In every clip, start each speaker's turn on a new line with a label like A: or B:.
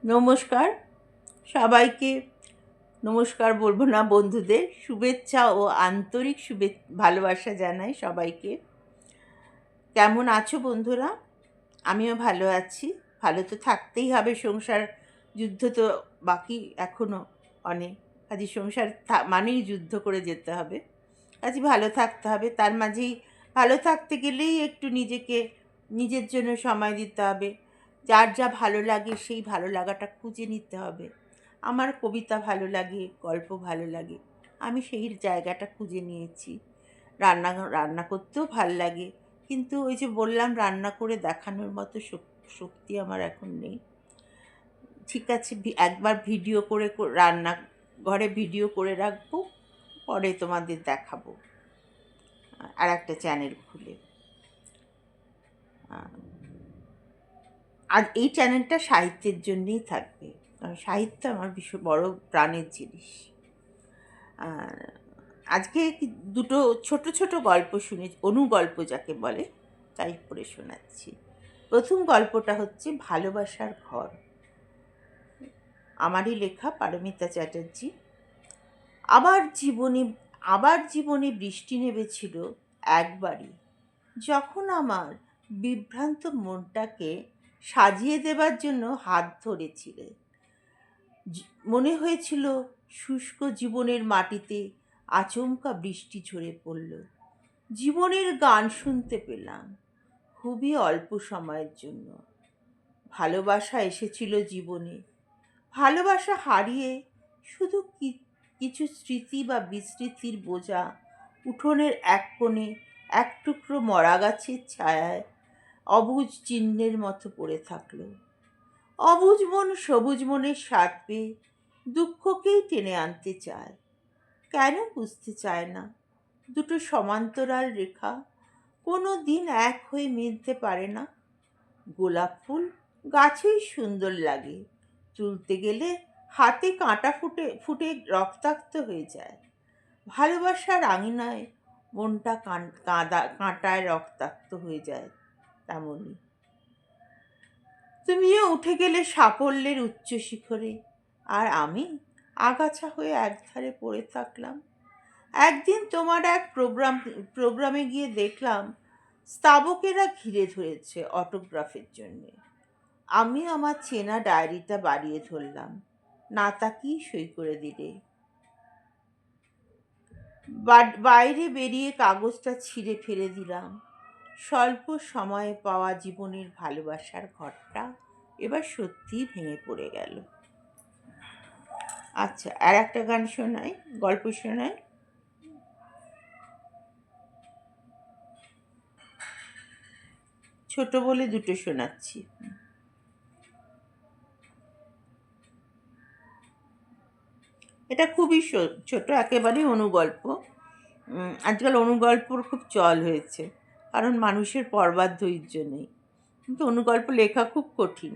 A: নমস্কার সবাইকে। নমস্কার বলবো না, বন্ধুদের শুভেচ্ছা ও আন্তরিক ভালোবাসা জানাই সবাইকে। কেমন আছো বন্ধুরা? আমিও ভালো আছি। ভালো তো থাকতেই হবে, সংসার যুদ্ধ তো বাকি এখনো অনেক। কাজে সংসার মানেই যুদ্ধ করে যেতে হবে, কাজে ভালো থাকতে হবে। তার মাঝেই ভালো থাকতে গেলেই একটু নিজেকে নিজের জন্য সময় দিতে হবে। যার যা ভালো লাগে সেই ভালো লাগাটা খুঁজে নিতে হবে। আমার কবিতা ভালো লাগে, গল্প ভালো লাগে, আমি সেই জায়গাটা খুঁজে নিয়েছি। রান্না রান্না করতেও ভাল লাগে, কিন্তু ওই যে বললাম, রান্না করে দেখানোর মতো শক্তি আমার এখন নেই। ঠিক আছে, একবার ভিডিও করে রান্না ঘরে ভিডিও করে রাখবো, পরে তোমাদের দেখাবো আর একটা চ্যানেল খুলে। আর এই চ্যানেলটা সাহিত্যের জন্যেই থাকবে, কারণ সাহিত্য আমার ভীষণ বড় প্রাণের জিনিস। আর আজকে দুটো ছোট ছোট গল্প শুনে, অনুগল্প যাকে বলে, তাই পড়ে শোনাচ্ছি। প্রথম গল্পটা হচ্ছে ভালোবাসার ঘর। আমারই লেখা, পারমিতা চ্যাটার্জি। আবার জীবনে আবার জীবনে বৃষ্টি নেমেছিল একবারই, যখন আমার বিভ্রান্ত মনটাকে সাজিয়ে দেবার জন্য হাত ধরেছিলে। মনে হয়েছিল শুষ্ক জীবনের মাটিতে আচমকা বৃষ্টি ঝরে পড়ল। জীবনের গান শুনতে পেলাম, খুবই অল্প সময়ের জন্য। ভালোবাসা এসেছিল জীবনে, ভালোবাসা হারিয়ে শুধু কিছু স্মৃতি বা বিস্মৃতির বোঝা উঠোনের এক কোণে এক টুকরো মরা গাছের ছায়ায় অবুঝ চিহ্নের মতো পড়ে থাকলো। অবুঝ মন সবুজ মনের স্বাদ পেয়ে দুঃখকেই টেনে আনতে চায়। কেন বুঝতে চায় না? দুটো সমান্তরাল রেখা কোনো দিন এক হয়ে মিলতে পারে না। গোলাপ ফুল গাছেই সুন্দর লাগে, তুলতে গেলে হাতে কাঁটা ফুটে ফুটে রক্তাক্ত হয়ে যায়। ভালোবাসার আঙিনায় মনটা কাঁটায় রক্তাক্ত হয়ে যায়, তেমনই। তুমিও উঠে গেলে সাফল্যের উচ্চ শিখরে, আর আমি আগাছা হয়ে একধারে পড়ে থাকলাম। একদিন তোমার এক প্রোগ্রামে গিয়ে দেখলাম স্তাবকেরা ঘিরে ধরেছে অটোগ্রাফের জন্যে। আমি আমার চেনা ডায়েরিটা বাড়িয়ে ধরলাম, না তাকিয়ে সই করে দিলে। বাইরে বেরিয়ে কাগজটা ছিঁড়ে ফেলে দিলাম। স্বল্প সময়ে পাওয়া জীবনের ভালোবাসার ঘরটা এবার সত্যিই ভেঙে পড়ে গেল। আচ্ছা, আর একটা গান শোনাই, গল্প শোনাই। ছোট বলে দুটো শোনাচ্ছি। এটা খুবই ছোট, একেবারেই অনুগল্প। আজকাল অনুগল্পর খুব চল হয়েছে, কারণ মানুষের পড়বার ধৈর্য নেই। কিন্তু অনুগল্প লেখা খুব কঠিন।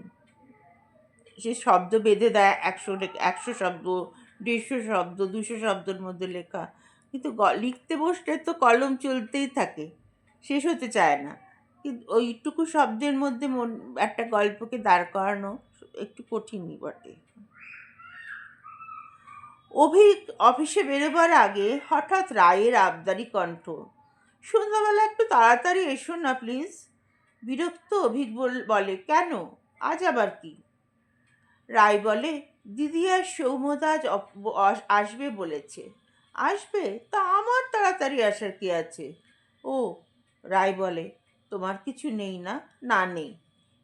A: সে শব্দ বেঁধে দেয়, 100 শব্দ, 150 শব্দ, 200 শব্দের মধ্যে লেখা। কিন্তু লিখতে বসলে তো কলম চলতেই থাকে, শেষ হতে চায় না। কিন্তু ওইটুকু শব্দের মধ্যে একটা গল্পকে দাঁড় করানো একটু কঠিনই বটে। অফিসে বেরোবার আগে হঠাৎ রায়ের আবদারি কণ্ঠ, সন্ধ্যাবেলা একটু তাড়াতাড়ি এসো না প্লিজ। বিরক্ত অভিক বলে, কেন, আজ আবার কি? রায় বলে, দিদি আর সৌম্যদা আসবে বলেছে। আসবে? তা আমার তাড়াতাড়ি আসার কি আছে? ও, রায় বলে, তোমার কিছু নেই না? না, নেই।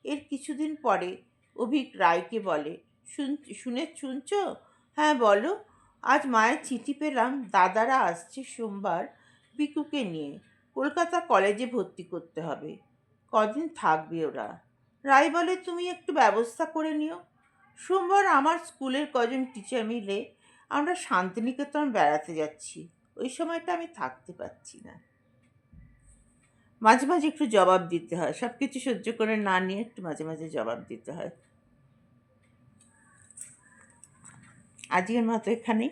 A: এর কিছুদিন পরে অভিক রায়কে বলে, শুনছ? হ্যাঁ বলো। আজ মায়ের চিঠি পেলাম, দাদারা আসছে সোমবার বিকুকে নিয়ে, কলকাতা কলেজে ভর্তি করতে হবে। কদিন থাকবে ওরা? রায় বলে, তুমি একটু ব্যবস্থা করে নিও। সোমবার আমার স্কুলের কজন টিচার মিলে আমরা শান্তিনিকেতন বেড়াতে যাচ্ছি। ওই সময়টা আমি থাকতে পারছি না। মাঝে মাঝে একটু জবাব দিতে হয়, সব কিছু সহ্য করে না নিয়ে একটু মাঝে মাঝে জবাব দিতে হয়। আজকের মতো এখানেই,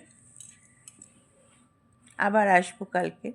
A: আবার আসবো কালকে।